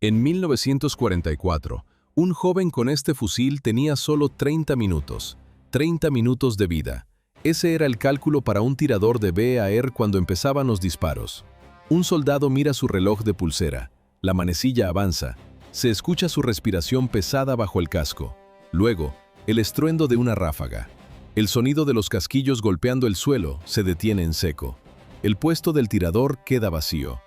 En 1944, un joven con este fusil tenía solo 30 minutos. 30 minutos de vida. Ese era el cálculo para un tirador de BAR cuando empezaban los disparos. Un soldado mira su reloj de pulsera. La manecilla avanza. Se escucha su respiración pesada bajo el casco. Luego, el estruendo de una ráfaga. El sonido de los casquillos golpeando el suelo se detiene en seco. El puesto del tirador queda vacío.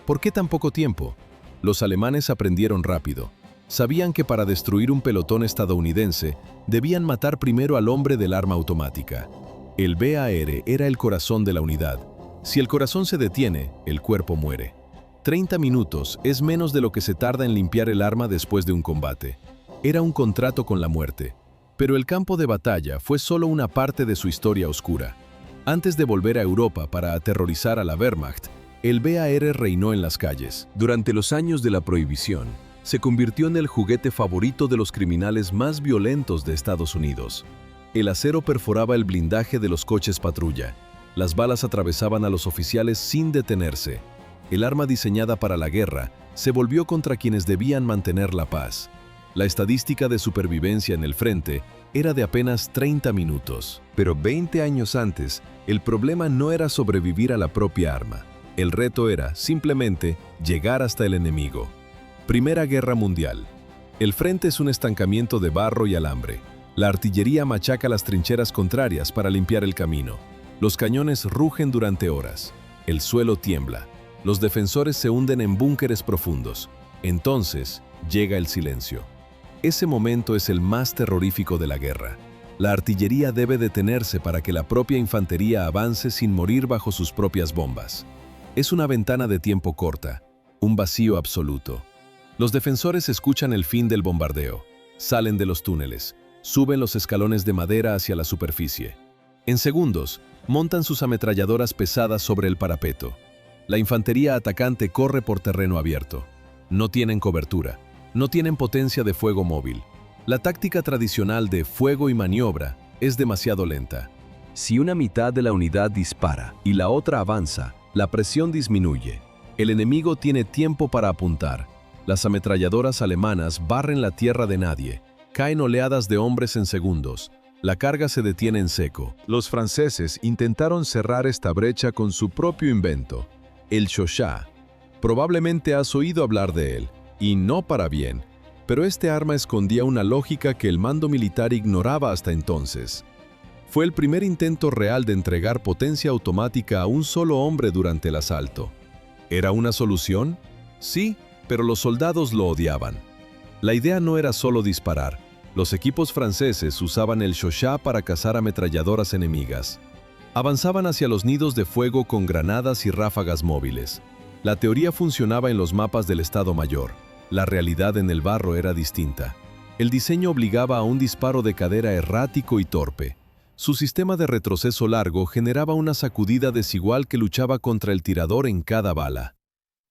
¿Por qué tan poco tiempo? Los alemanes aprendieron rápido. Sabían que para destruir un pelotón estadounidense, debían matar primero al hombre del arma automática. El BAR era el corazón de la unidad. Si el corazón se detiene, el cuerpo muere. 30 minutos es menos de lo que se tarda en limpiar el arma después de un combate. Era un contrato con la muerte. Pero el campo de batalla fue solo una parte de su historia oscura. Antes de volver a Europa para aterrorizar a la Wehrmacht, el BAR reinó en las calles. Durante los años de la prohibición, se convirtió en el juguete favorito de los criminales más violentos de Estados Unidos. El acero perforaba el blindaje de los coches patrulla. Las balas atravesaban a los oficiales sin detenerse. El arma diseñada para la guerra se volvió contra quienes debían mantener la paz. La estadística de supervivencia en el frente era de apenas 30 minutos. Pero 20 años antes, el problema no era sobrevivir a la propia arma. El reto era, simplemente, llegar hasta el enemigo. Primera Guerra Mundial. El frente es un estancamiento de barro y alambre. La artillería machaca las trincheras contrarias para limpiar el camino. Los cañones rugen durante horas. El suelo tiembla. Los defensores se hunden en búnkeres profundos. Entonces, llega el silencio. Ese momento es el más terrorífico de la guerra. La artillería debe detenerse para que la propia infantería avance sin morir bajo sus propias bombas. Es una ventana de tiempo corta, un vacío absoluto. Los defensores escuchan el fin del bombardeo, salen de los túneles, suben los escalones de madera hacia la superficie. En segundos, montan sus ametralladoras pesadas sobre el parapeto. La infantería atacante corre por terreno abierto. No tienen cobertura, no tienen potencia de fuego móvil. La táctica tradicional de fuego y maniobra es demasiado lenta. Si una mitad de la unidad dispara y la otra avanza, la presión disminuye. El enemigo tiene tiempo para apuntar. Las ametralladoras alemanas barren la tierra de nadie. Caen oleadas de hombres en segundos. La carga se detiene en seco. Los franceses intentaron cerrar esta brecha con su propio invento, el Shosha. Probablemente has oído hablar de él, y no para bien, pero este arma escondía una lógica que el mando militar ignoraba hasta entonces. Fue el primer intento real de entregar potencia automática a un solo hombre durante el asalto. ¿Era una solución? Sí, pero los soldados lo odiaban. La idea no era solo disparar. Los equipos franceses usaban el Shosha para cazar ametralladoras enemigas. Avanzaban hacia los nidos de fuego con granadas y ráfagas móviles. La teoría funcionaba en los mapas del Estado Mayor. La realidad en el barro era distinta. El diseño obligaba a un disparo de cadera errático y torpe. Su sistema de retroceso largo generaba una sacudida desigual que luchaba contra el tirador en cada bala.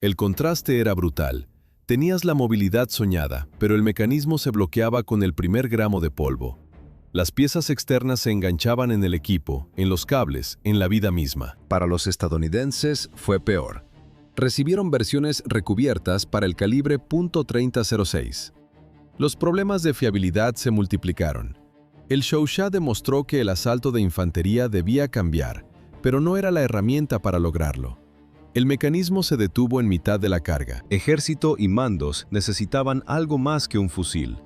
El contraste era brutal. Tenías la movilidad soñada, pero el mecanismo se bloqueaba con el primer gramo de polvo. Las piezas externas se enganchaban en el equipo, en los cables, en la vida misma. Para los estadounidenses fue peor. Recibieron versiones recubiertas para el calibre .3006. Los problemas de fiabilidad se multiplicaron. El Shosha demostró que el asalto de infantería debía cambiar, pero no era la herramienta para lograrlo. El mecanismo se detuvo en mitad de la carga. Ejército y mandos necesitaban algo más que un fusil.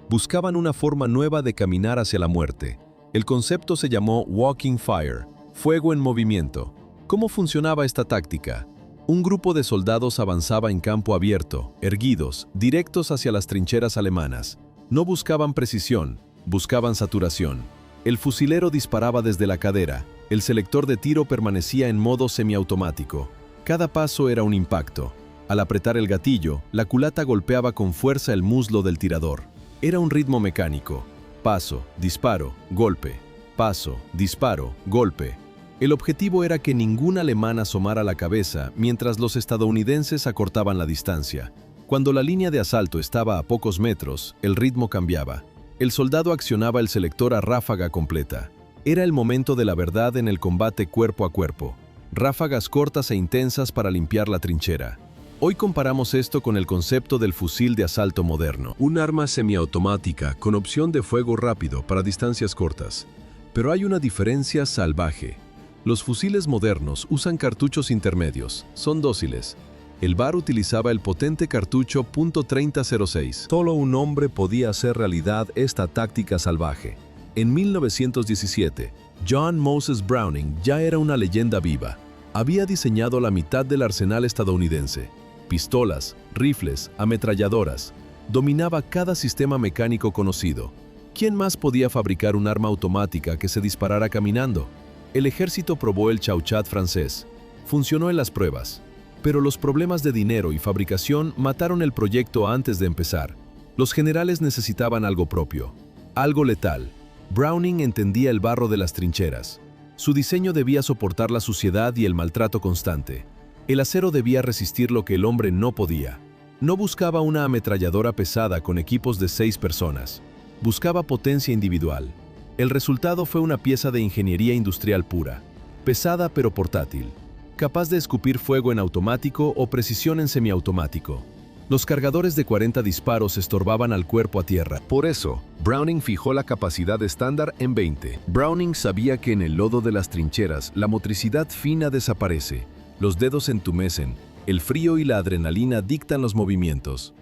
Buscaban una forma nueva de caminar hacia la muerte. El concepto se llamó Walking Fire, fuego en movimiento. ¿Cómo funcionaba esta táctica? Un grupo de soldados avanzaba en campo abierto, erguidos, directos hacia las trincheras alemanas. No buscaban precisión, buscaban saturación. El fusilero disparaba desde la cadera. El selector de tiro permanecía en modo semiautomático. Cada paso era un impacto. Al apretar el gatillo, la culata golpeaba con fuerza el muslo del tirador. Era un ritmo mecánico. Paso, disparo, golpe. Paso, disparo, golpe. El objetivo era que ningún alemán asomara la cabeza mientras los estadounidenses acortaban la distancia. Cuando la línea de asalto estaba a pocos metros, el ritmo cambiaba. El soldado accionaba el selector a ráfaga completa. Era el momento de la verdad en el combate cuerpo a cuerpo. Ráfagas cortas e intensas para limpiar la trinchera. Hoy comparamos esto con el concepto del fusil de asalto moderno. Un arma semiautomática con opción de fuego rápido para distancias cortas. Pero hay una diferencia salvaje. Los fusiles modernos usan cartuchos intermedios, son dóciles. El VAR utilizaba el potente cartucho .3006. Solo un hombre podía hacer realidad esta táctica salvaje. En 1917, John Moses Browning ya era una leyenda viva. Había diseñado la mitad del arsenal estadounidense. Pistolas, rifles, ametralladoras. Dominaba cada sistema mecánico conocido. ¿Quién más podía fabricar un arma automática que se disparara caminando? El ejército probó el Chauchat francés. Funcionó en las pruebas. Pero los problemas de dinero y fabricación mataron el proyecto antes de empezar. Los generales necesitaban algo propio, algo letal. Browning entendía el barro de las trincheras. Su diseño debía soportar la suciedad y el maltrato constante. El acero debía resistir lo que el hombre no podía. No buscaba una ametralladora pesada con equipos de 6 personas. Buscaba potencia individual. El resultado fue una pieza de ingeniería industrial pura, pesada pero portátil, capaz de escupir fuego en automático o precisión en semiautomático. Los cargadores de 40 disparos estorbaban al cuerpo a tierra. Por eso, Browning fijó la capacidad estándar en 20. Browning sabía que en el lodo de las trincheras la motricidad fina desaparece, los dedos entumecen, el frío y la adrenalina dictan los movimientos.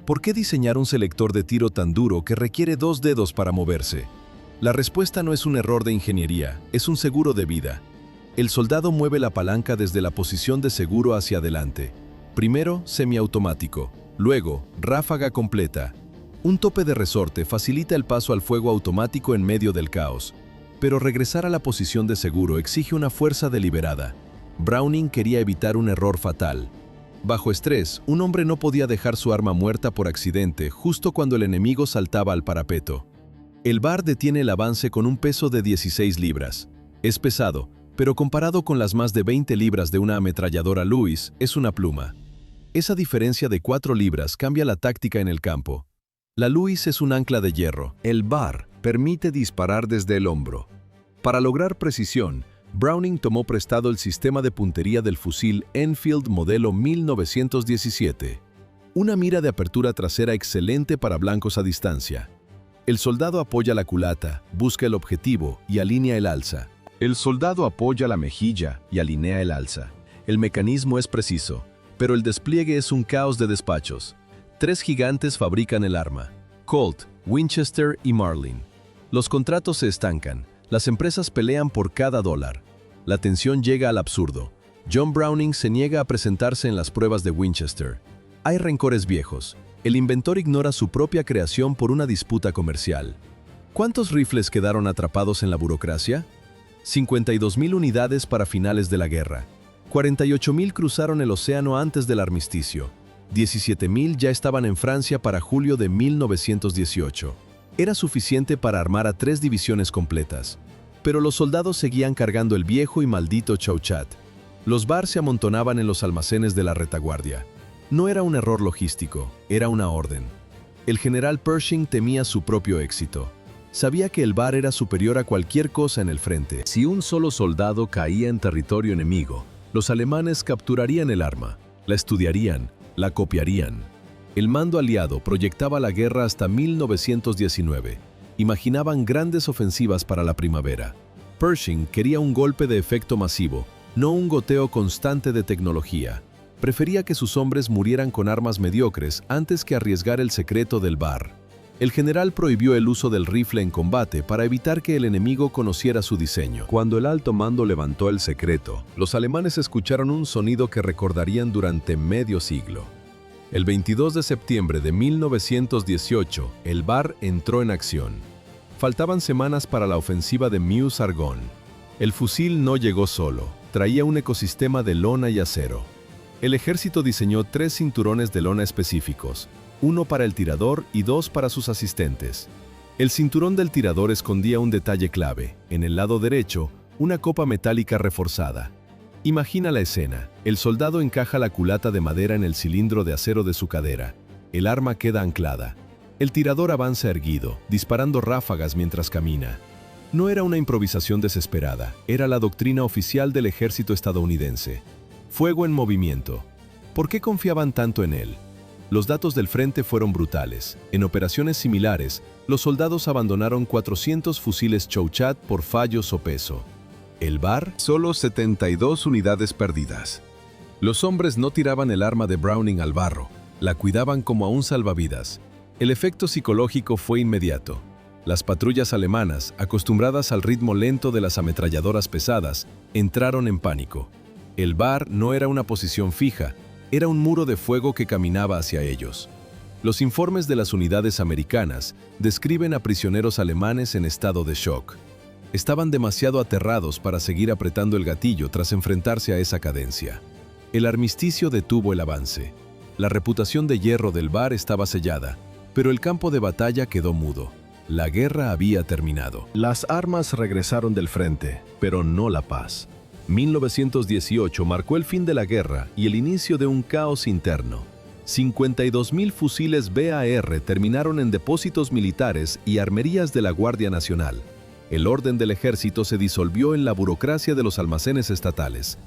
¿Por qué diseñar un selector de tiro tan duro que requiere 2 dedos para moverse? La respuesta no es un error de ingeniería, es un seguro de vida. El soldado mueve la palanca desde la posición de seguro hacia adelante. Primero, semiautomático, luego, ráfaga completa. Un tope de resorte facilita el paso al fuego automático en medio del caos, pero regresar a la posición de seguro exige una fuerza deliberada. Browning quería evitar un error fatal. Bajo estrés, un hombre no podía dejar su arma muerta por accidente justo cuando el enemigo saltaba al parapeto. El VAR detiene el avance con un peso de 16 libras. Es pesado, pero comparado con las más de 20 libras de una ametralladora Lewis, es una pluma. Esa diferencia de 4 libras cambia la táctica en el campo. La Lewis es un ancla de hierro. El VAR permite disparar desde el hombro. Para lograr precisión, Browning tomó prestado el sistema de puntería del fusil Enfield modelo 1917. Una mira de apertura trasera excelente para blancos a distancia. El soldado apoya la culata, busca el objetivo y alinea el alza. El soldado apoya la mejilla y alinea el alza. El mecanismo es preciso, pero el despliegue es un caos de despachos. 3 gigantes fabrican el arma: Colt, Winchester y Marlin. Los contratos se estancan. Las empresas pelean por cada dólar. La tensión llega al absurdo. John Browning se niega a presentarse en las pruebas de Winchester. Hay rencores viejos. El inventor ignora su propia creación por una disputa comercial. ¿Cuántos rifles quedaron atrapados en la burocracia? 52.000 unidades para finales de la guerra. 48.000 cruzaron el océano antes del armisticio. 17.000 ya estaban en Francia para julio de 1918. Era suficiente para armar a 3 divisiones completas. Pero los soldados seguían cargando el viejo y maldito Chauchat. Los VAR se amontonaban en los almacenes de la retaguardia. No era un error logístico, era una orden. El general Pershing temía su propio éxito. Sabía que el VAR era superior a cualquier cosa en el frente. Si un solo soldado caía en territorio enemigo, los alemanes capturarían el arma, la estudiarían, la copiarían. El mando aliado proyectaba la guerra hasta 1919. Imaginaban grandes ofensivas para la primavera. Pershing quería un golpe de efecto masivo, no un goteo constante de tecnología. Prefería que sus hombres murieran con armas mediocres antes que arriesgar el secreto del VAR. El general prohibió el uso del rifle en combate para evitar que el enemigo conociera su diseño. Cuando el alto mando levantó el secreto, los alemanes escucharon un sonido que recordarían durante medio siglo. El 22 de septiembre de 1918, el VAR entró en acción. Faltaban semanas para la ofensiva de Meuse-Argonne. El fusil no llegó solo, traía un ecosistema de lona y acero. El ejército diseñó 3 cinturones de lona específicos, uno para el tirador y 2 para sus asistentes. El cinturón del tirador escondía un detalle clave. En el lado derecho, una copa metálica reforzada. Imagina la escena. El soldado encaja la culata de madera en el cilindro de acero de su cadera. El arma queda anclada. El tirador avanza erguido, disparando ráfagas mientras camina. No era una improvisación desesperada, era la doctrina oficial del ejército estadounidense. Fuego en movimiento. ¿Por qué confiaban tanto en él? Los datos del frente fueron brutales. En operaciones similares, los soldados abandonaron 400 fusiles Chouchat por fallos o peso. El BAR, solo 72 unidades perdidas. Los hombres no tiraban el arma de Browning al barro, la cuidaban como a un salvavidas. El efecto psicológico fue inmediato. Las patrullas alemanas, acostumbradas al ritmo lento de las ametralladoras pesadas, entraron en pánico. El BAR no era una posición fija, era un muro de fuego que caminaba hacia ellos. Los informes de las unidades americanas describen a prisioneros alemanes en estado de shock. Estaban demasiado aterrados para seguir apretando el gatillo tras enfrentarse a esa cadencia. El armisticio detuvo el avance. La reputación de hierro del BAR estaba sellada, pero el campo de batalla quedó mudo. La guerra había terminado. Las armas regresaron del frente, pero no la paz. 1918 marcó el fin de la guerra y el inicio de un caos interno. 52.000 fusiles BAR terminaron en depósitos militares y armerías de la Guardia Nacional. El orden del ejército se disolvió en la burocracia de los almacenes estatales.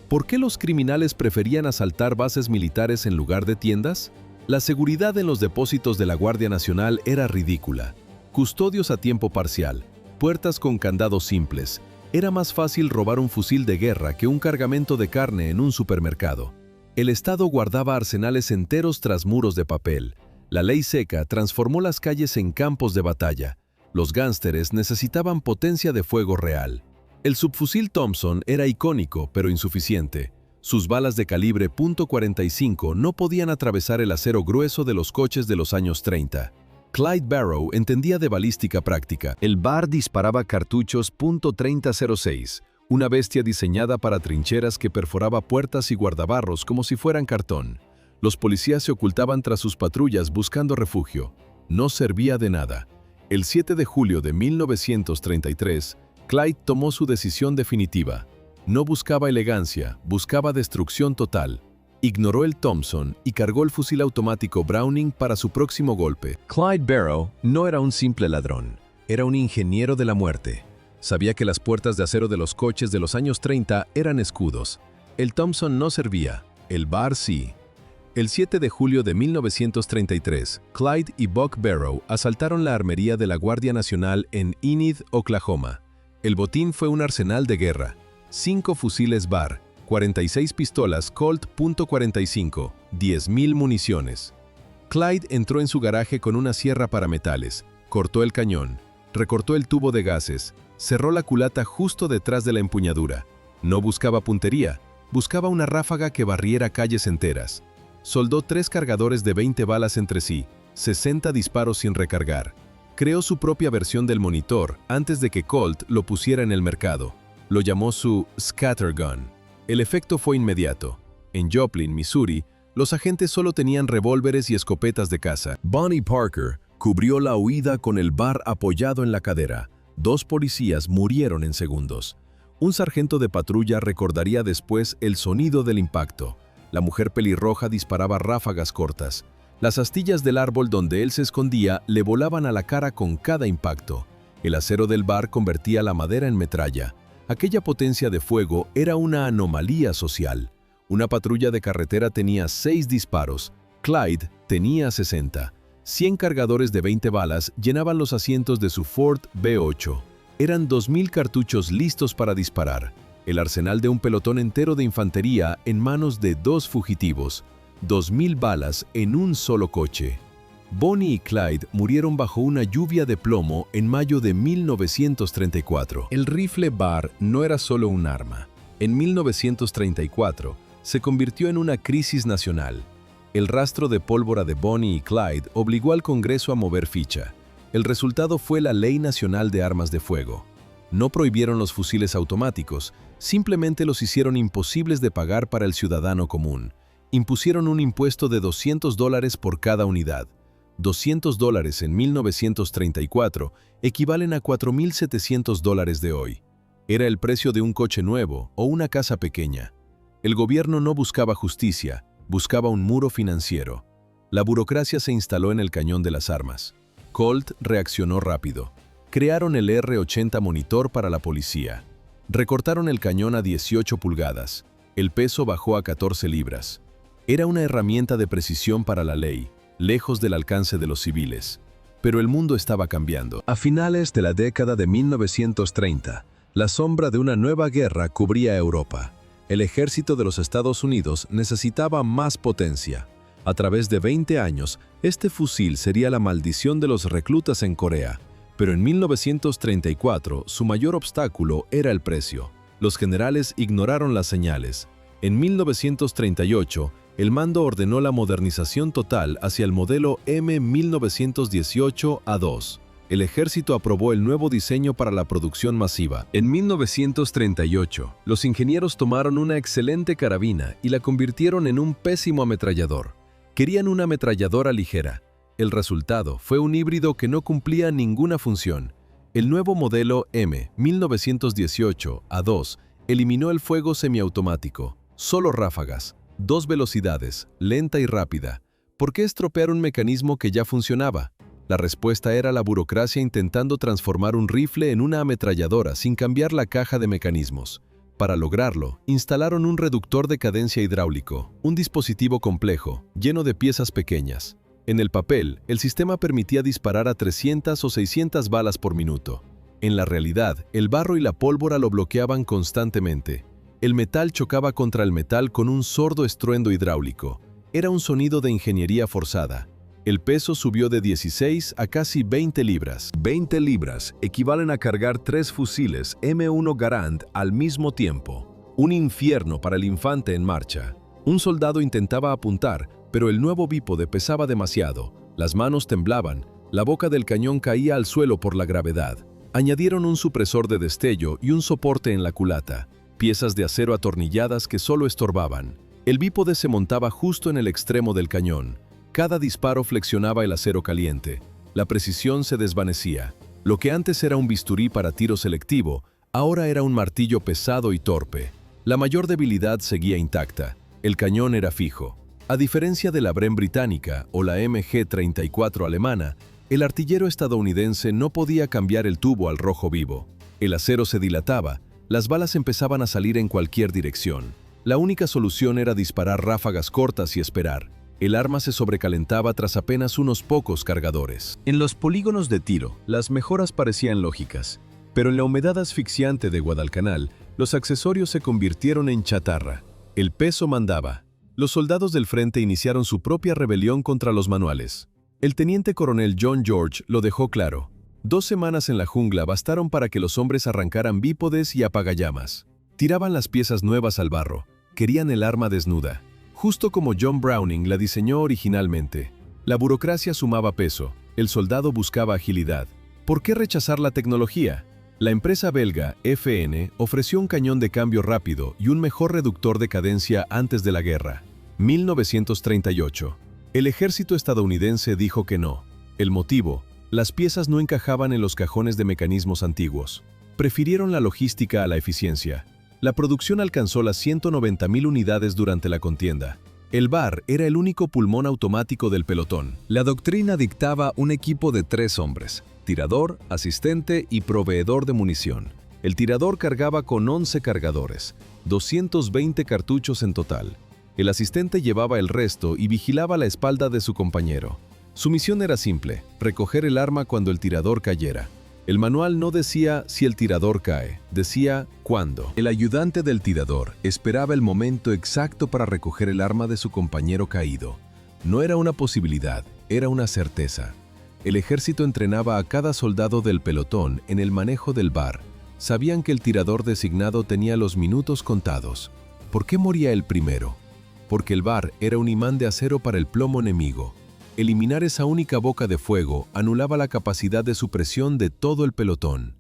¿Por qué los criminales preferían asaltar bases militares en lugar de tiendas? La seguridad en los depósitos de la Guardia Nacional era ridícula. Custodios a tiempo parcial, puertas con candados simples. Era más fácil robar un fusil de guerra que un cargamento de carne en un supermercado. El Estado guardaba arsenales enteros tras muros de papel. La ley seca transformó las calles en campos de batalla. Los gánsteres necesitaban potencia de fuego real. El subfusil Thompson era icónico, pero insuficiente. Sus balas de calibre .45 no podían atravesar el acero grueso de los coches de los años 30. Clyde Barrow entendía de balística práctica. El BAR disparaba cartuchos .3006, una bestia diseñada para trincheras que perforaba puertas y guardabarros como si fueran cartón. Los policías se ocultaban tras sus patrullas buscando refugio. No servía de nada. El 7 de julio de 1933, Clyde tomó su decisión definitiva. No buscaba elegancia, buscaba destrucción total. Ignoró el Thompson y cargó el fusil automático Browning para su próximo golpe. Clyde Barrow no era un simple ladrón, era un ingeniero de la muerte. Sabía que las puertas de acero de los coches de los años 30 eran escudos. El Thompson no servía, el BAR sí. El 7 de julio de 1933, Clyde y Buck Barrow asaltaron la armería de la Guardia Nacional en Enid, Oklahoma. El botín fue un arsenal de guerra, 5 fusiles BAR, 46 pistolas Colt .45, 10.000 municiones. Clyde entró en su garaje con una sierra para metales, cortó el cañón, recortó el tubo de gases, cerró la culata justo detrás de la empuñadura. No buscaba puntería, buscaba una ráfaga que barriera calles enteras. Soldó 3 cargadores de 20 balas entre sí, 60 disparos sin recargar. Creó su propia versión del monitor antes de que Colt lo pusiera en el mercado. Lo llamó su Scattergun. El efecto fue inmediato. En Joplin, Missouri, los agentes solo tenían revólveres y escopetas de caza. Bonnie Parker cubrió la huida con el BAR apoyado en la cadera. 2 policías murieron en segundos. Un sargento de patrulla recordaría después el sonido del impacto. La mujer pelirroja disparaba ráfagas cortas. Las astillas del árbol donde él se escondía le volaban a la cara con cada impacto. El acero del BAR convertía la madera en metralla. Aquella potencia de fuego era una anomalía social. Una patrulla de carretera tenía 6 disparos. Clyde tenía 60. 100 cargadores de 20 balas llenaban los asientos de su Ford B8. Eran 2.000 cartuchos listos para disparar. El arsenal de un pelotón entero de infantería en manos de 2 fugitivos. 2.000 balas en un solo coche. Bonnie y Clyde murieron bajo una lluvia de plomo en mayo de 1934. El rifle BAR no era solo un arma. En 1934 se convirtió en una crisis nacional. El rastro de pólvora de Bonnie y Clyde obligó al Congreso a mover ficha. El resultado fue la Ley Nacional de Armas de Fuego. No prohibieron los fusiles automáticos, simplemente los hicieron imposibles de pagar para el ciudadano común. Impusieron un impuesto de $200 por cada unidad. $200 en 1934 equivalen a $4.700 de hoy. Era el precio de un coche nuevo o una casa pequeña. El gobierno no buscaba justicia, buscaba un muro financiero. La burocracia se instaló en el cañón de las armas. Colt reaccionó rápido. Crearon el R-80 Monitor para la policía. Recortaron el cañón a 18 pulgadas. El peso bajó a 14 libras. Era una herramienta de precisión para la ley, lejos del alcance de los civiles. Pero el mundo estaba cambiando. A finales de la década de 1930, la sombra de una nueva guerra cubría Europa. El ejército de los Estados Unidos necesitaba más potencia. A través de 20 años, este fusil sería la maldición de los reclutas en Corea. Pero en 1934, su mayor obstáculo era el precio. Los generales ignoraron las señales. En 1938, el mando ordenó la modernización total hacia el modelo M1918A2. El ejército aprobó el nuevo diseño para la producción masiva. En 1938, los ingenieros tomaron una excelente carabina y la convirtieron en un pésimo ametrallador. Querían una ametralladora ligera. El resultado fue un híbrido que no cumplía ninguna función. El nuevo modelo M1918A2 eliminó el fuego semiautomático, solo ráfagas, 2 velocidades, lenta y rápida. ¿Por qué estropear un mecanismo que ya funcionaba? La respuesta era la burocracia intentando transformar un rifle en una ametralladora sin cambiar la caja de mecanismos. Para lograrlo, instalaron un reductor de cadencia hidráulico, un dispositivo complejo, lleno de piezas pequeñas. En el papel, el sistema permitía disparar a 300 o 600 balas por minuto. En la realidad, el barro y la pólvora lo bloqueaban constantemente. El metal chocaba contra el metal con un sordo estruendo hidráulico. Era un sonido de ingeniería forzada. El peso subió de 16 a casi 20 libras. 20 libras equivalen a cargar 3 fusiles M1 Garand al mismo tiempo. Un infierno para el infante en marcha. Un soldado intentaba apuntar, pero el nuevo bípode pesaba demasiado. Las manos temblaban, la boca del cañón caía al suelo por la gravedad. Añadieron un supresor de destello y un soporte en la culata, piezas de acero atornilladas que solo estorbaban. El bípode se montaba justo en el extremo del cañón. Cada disparo flexionaba el acero caliente. La precisión se desvanecía. Lo que antes era un bisturí para tiro selectivo, ahora era un martillo pesado y torpe. La mayor debilidad seguía intacta. El cañón era fijo. A diferencia de la Bren británica o la MG-34 alemana, el artillero estadounidense no podía cambiar el tubo al rojo vivo. El acero se dilataba, las balas empezaban a salir en cualquier dirección. La única solución era disparar ráfagas cortas y esperar. El arma se sobrecalentaba tras apenas unos pocos cargadores. En los polígonos de tiro, las mejoras parecían lógicas, pero en la humedad asfixiante de Guadalcanal, los accesorios se convirtieron en chatarra. El peso mandaba. Los soldados del frente iniciaron su propia rebelión contra los manuales. El teniente coronel John George lo dejó claro. 2 semanas en la jungla bastaron para que los hombres arrancaran bípodes y apagallamas. Tiraban las piezas nuevas al barro. Querían el arma desnuda. Justo como John Browning la diseñó originalmente. La burocracia sumaba peso, el soldado buscaba agilidad. ¿Por qué rechazar la tecnología? La empresa belga FN ofreció un cañón de cambio rápido y un mejor reductor de cadencia antes de la guerra. 1938. El ejército estadounidense dijo que no. El motivo: las piezas no encajaban en los cajones de mecanismos antiguos. Prefirieron la logística a la eficiencia. La producción alcanzó las 190.000 unidades durante la contienda. El VAR era el único pulmón automático del pelotón. La doctrina dictaba un equipo de 3 hombres: tirador, asistente y proveedor de munición. El tirador cargaba con 11 cargadores, 220 cartuchos en total. El asistente llevaba el resto y vigilaba la espalda de su compañero. Su misión era simple: recoger el arma cuando el tirador cayera. El manual no decía si el tirador cae, decía cuándo. El ayudante del tirador esperaba el momento exacto para recoger el arma de su compañero caído. No era una posibilidad, era una certeza. El ejército entrenaba a cada soldado del pelotón en el manejo del VAR. Sabían que el tirador designado tenía los minutos contados. ¿Por qué moría el primero? Porque el VAR era un imán de acero para el plomo enemigo. Eliminar esa única boca de fuego anulaba la capacidad de supresión de todo el pelotón.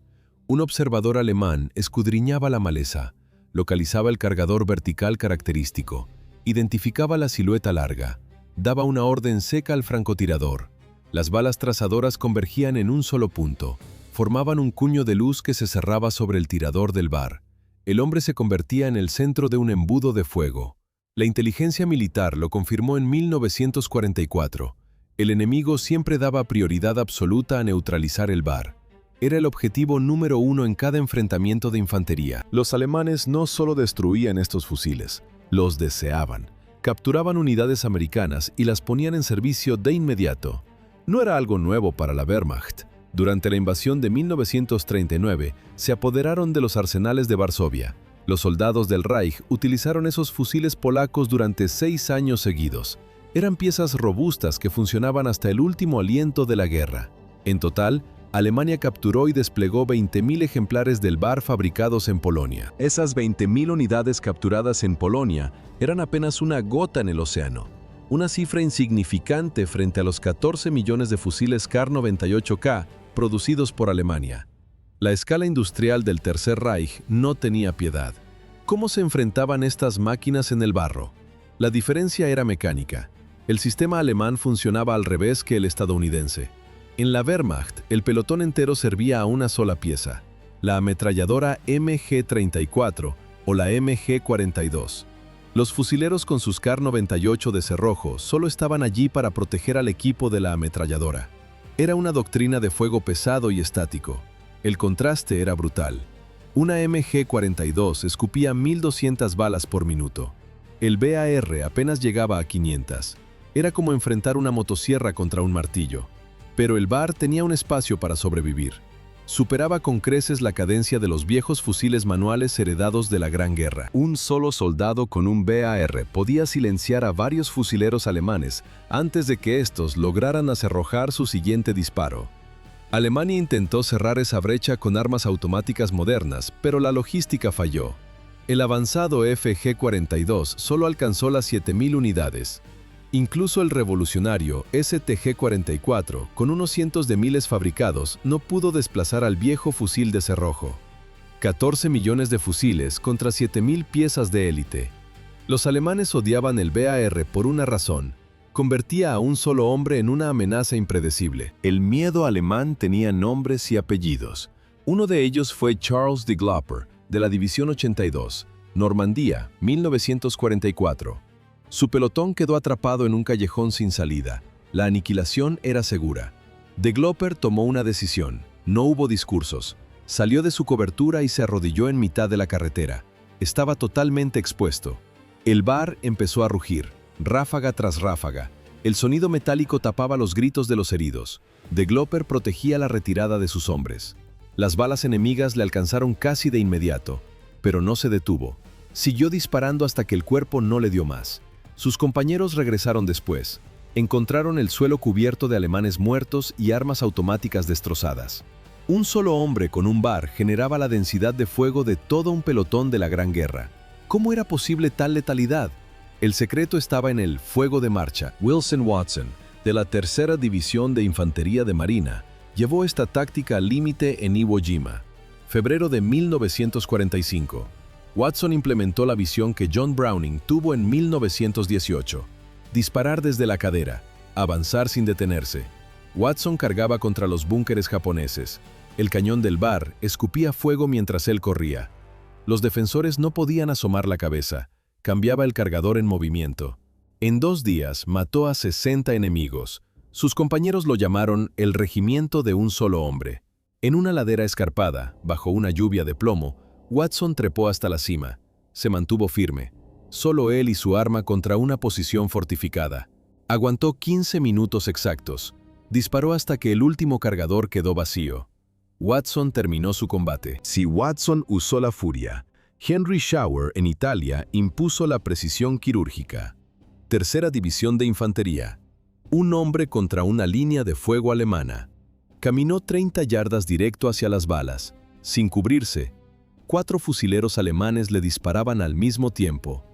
Un observador alemán escudriñaba la maleza, localizaba el cargador vertical característico, identificaba la silueta larga, daba una orden seca al francotirador. Las balas trazadoras convergían en un solo punto, formaban un cuño de luz que se cerraba sobre el tirador del VAR. El hombre se convertía en el centro de un embudo de fuego. La inteligencia militar lo confirmó en 1944. El enemigo siempre daba prioridad absoluta a neutralizar el VAR. Era el objetivo número 1 en cada enfrentamiento de infantería. Los alemanes no solo destruían estos fusiles, los deseaban. Capturaban unidades americanas y las ponían en servicio de inmediato. No era algo nuevo para la Wehrmacht. Durante la invasión de 1939, se apoderaron de los arsenales de Varsovia. Los soldados del Reich utilizaron esos fusiles polacos durante 6 años seguidos. Eran piezas robustas que funcionaban hasta el último aliento de la guerra. En total, Alemania capturó y desplegó 20.000 ejemplares del VAR fabricados en Polonia. Esas 20.000 unidades capturadas en Polonia eran apenas una gota en el océano, una cifra insignificante frente a los 14 millones de fusiles Kar-98K producidos por Alemania. La escala industrial del Tercer Reich no tenía piedad. ¿Cómo se enfrentaban estas máquinas en el barro? La diferencia era mecánica. El sistema alemán funcionaba al revés que el estadounidense. En la Wehrmacht, el pelotón entero servía a una sola pieza, la ametralladora MG-34 o la MG-42. Los fusileros con sus Kar-98 de cerrojo solo estaban allí para proteger al equipo de la ametralladora. Era una doctrina de fuego pesado y estático. El contraste era brutal. Una MG-42 escupía 1.200 balas por minuto. El BAR apenas llegaba a 500. Era como enfrentar una motosierra contra un martillo. Pero el VAR tenía un espacio para sobrevivir. Superaba con creces la cadencia de los viejos fusiles manuales heredados de la Gran Guerra. Un solo soldado con un BAR podía silenciar a varios fusileros alemanes antes de que estos lograran acerrojar su siguiente disparo. Alemania intentó cerrar esa brecha con armas automáticas modernas, pero la logística falló. El avanzado FG-42 solo alcanzó las 7.000 unidades. Incluso el revolucionario STG-44, con unos cientos de miles fabricados, no pudo desplazar al viejo fusil de cerrojo. 14 millones de fusiles contra 7.000 piezas de élite. Los alemanes odiaban el BAR por una razón. Convertía a un solo hombre en una amenaza impredecible. El miedo alemán tenía nombres y apellidos. Uno de ellos fue Charles de Glopper, de la División 82, Normandía, 1944. Su pelotón quedó atrapado en un callejón sin salida. La aniquilación era segura. De Glopper tomó una decisión. No hubo discursos. Salió de su cobertura y se arrodilló en mitad de la carretera. Estaba totalmente expuesto. El VAR empezó a rugir, ráfaga tras ráfaga. El sonido metálico tapaba los gritos de los heridos. De Glopper protegía la retirada de sus hombres. Las balas enemigas le alcanzaron casi de inmediato, pero no se detuvo. Siguió disparando hasta que el cuerpo no le dio más. Sus compañeros regresaron después. Encontraron el suelo cubierto de alemanes muertos y armas automáticas destrozadas. Un solo hombre con un VAR generaba la densidad de fuego de todo un pelotón de la Gran Guerra. ¿Cómo era posible tal letalidad? El secreto estaba en el fuego de marcha. Wilson Watson, de la Tercera División de Infantería de Marina, llevó esta táctica al límite en Iwo Jima. Febrero de 1945. Watson implementó la visión que John Browning tuvo en 1918. Disparar desde la cadera, avanzar sin detenerse. Watson cargaba contra los búnkeres japoneses. El cañón del VAR escupía fuego mientras él corría. Los defensores no podían asomar la cabeza. Cambiaba el cargador en movimiento. En 2 días mató a 60 enemigos. Sus compañeros lo llamaron el regimiento de un solo hombre. En una ladera escarpada, bajo una lluvia de plomo, Watson trepó hasta la cima. Se mantuvo firme. Solo él y su arma contra una posición fortificada. Aguantó 15 minutos exactos. Disparó hasta que el último cargador quedó vacío. Watson terminó su combate. Si Watson usó la furia, Henry Schauer en Italia impuso la precisión quirúrgica. Tercera División de Infantería. Un hombre contra una línea de fuego alemana. Caminó 30 yardas directo hacia las balas, sin cubrirse. 4 fusileros alemanes le disparaban al mismo tiempo.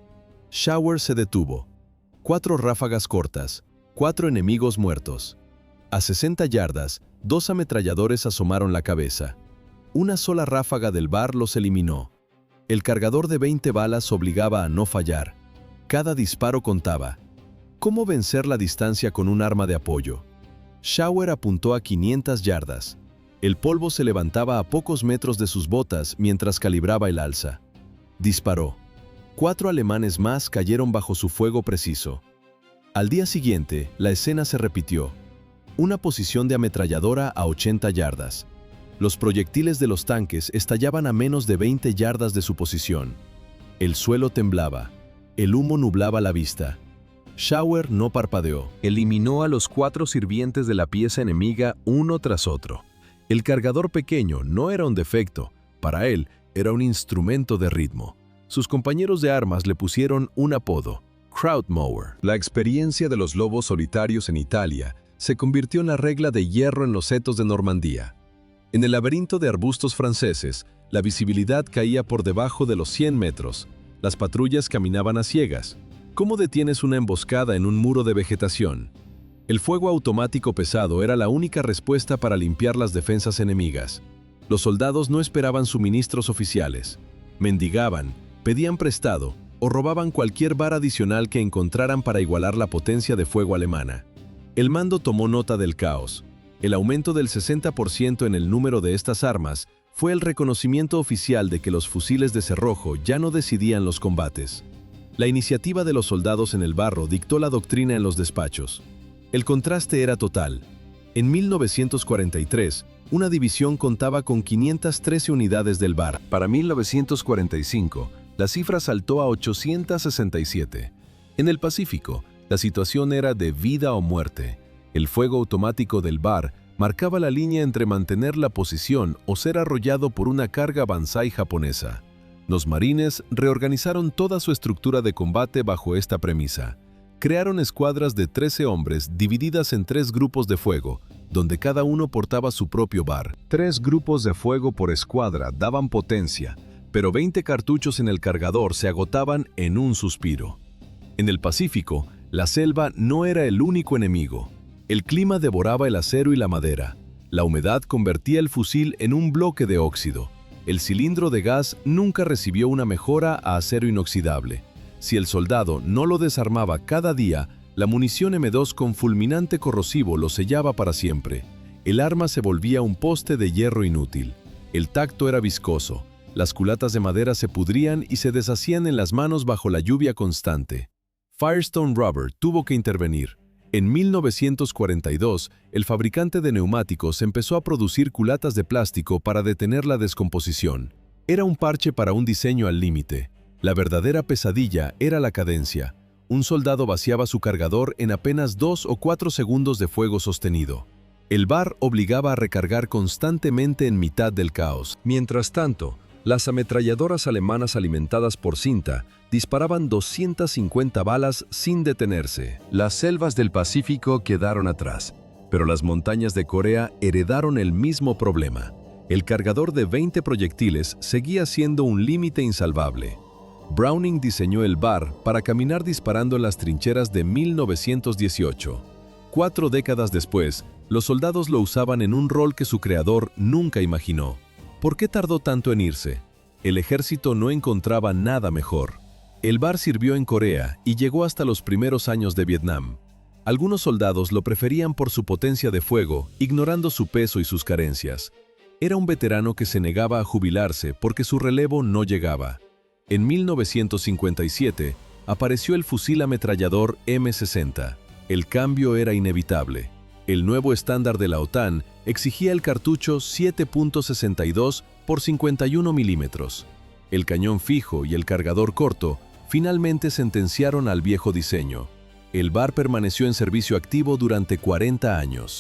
Schauer se detuvo. 4 ráfagas cortas, 4 enemigos muertos. A 60 yardas, 2 ametralladores asomaron la cabeza. Una sola ráfaga del VAR los eliminó. El cargador de 20 balas obligaba a no fallar. Cada disparo contaba. ¿Cómo vencer la distancia con un arma de apoyo? Schauer apuntó a 500 yardas. El polvo se levantaba a pocos metros de sus botas mientras calibraba el alza. Disparó. 4 alemanes más cayeron bajo su fuego preciso. Al día siguiente, la escena se repitió. Una posición de ametralladora a 80 yardas. Los proyectiles de los tanques estallaban a menos de 20 yardas de su posición. El suelo temblaba. El humo nublaba la vista. Shower no parpadeó. Eliminó a los 4 sirvientes de la pieza enemiga uno tras otro. El cargador pequeño no era un defecto. Para él, era un instrumento de ritmo. Sus compañeros de armas le pusieron un apodo: Crowdmower. La experiencia de los lobos solitarios en Italia se convirtió en la regla de hierro en los setos de Normandía. En el laberinto de arbustos franceses, la visibilidad caía por debajo de los 100 metros. Las patrullas caminaban a ciegas. ¿Cómo detienes una emboscada en un muro de vegetación? El fuego automático pesado era la única respuesta para limpiar las defensas enemigas. Los soldados no esperaban suministros oficiales. Mendigaban, pedían prestado o robaban cualquier bar adicional que encontraran para igualar la potencia de fuego alemana. El mando tomó nota del caos. El aumento del 60% en el número de estas armas fue el reconocimiento oficial de que los fusiles de cerrojo ya no decidían los combates. La iniciativa de los soldados en el barro dictó la doctrina en los despachos. El contraste era total. En 1943, una división contaba con 513 unidades del VAR. Para 1945, la cifra saltó a 867. En el Pacífico, la situación era de vida o muerte. El fuego automático del VAR marcaba la línea entre mantener la posición o ser arrollado por una carga Banzai japonesa. Los marines reorganizaron toda su estructura de combate bajo esta premisa. Crearon escuadras de 13 hombres divididas en 3 grupos de fuego, donde cada uno portaba su propio VAR. 3 grupos de fuego por escuadra daban potencia, pero 20 cartuchos en el cargador se agotaban en un suspiro. En el Pacífico, la selva no era el único enemigo. El clima devoraba el acero y la madera. La humedad convertía el fusil en un bloque de óxido. El cilindro de gas nunca recibió una mejora a acero inoxidable. Si el soldado no lo desarmaba cada día, la munición M2 con fulminante corrosivo lo sellaba para siempre. El arma se volvía un poste de hierro inútil. El tacto era viscoso. Las culatas de madera se pudrían y se deshacían en las manos bajo la lluvia constante. Firestone Rubber tuvo que intervenir. En 1942, el fabricante de neumáticos empezó a producir culatas de plástico para detener la descomposición. Era un parche para un diseño al límite. La verdadera pesadilla era la cadencia. Un soldado vaciaba su cargador en apenas 2 o 4 segundos de fuego sostenido. El VAR obligaba a recargar constantemente en mitad del caos. Mientras tanto, las ametralladoras alemanas alimentadas por cinta disparaban 250 balas sin detenerse. Las selvas del Pacífico quedaron atrás, pero las montañas de Corea heredaron el mismo problema. El cargador de 20 proyectiles seguía siendo un límite insalvable. Browning diseñó el VAR para caminar disparando en las trincheras de 1918. 4 décadas después, los soldados lo usaban en un rol que su creador nunca imaginó. ¿Por qué tardó tanto en irse? El ejército no encontraba nada mejor. El VAR sirvió en Corea y llegó hasta los primeros años de Vietnam. Algunos soldados lo preferían por su potencia de fuego, ignorando su peso y sus carencias. Era un veterano que se negaba a jubilarse porque su relevo no llegaba. En 1957, apareció el fusil ametrallador M60. El cambio era inevitable. El nuevo estándar de la OTAN exigía el cartucho 7.62 por 51 milímetros. El cañón fijo y el cargador corto finalmente sentenciaron al viejo diseño. El VAR permaneció en servicio activo durante 40 años.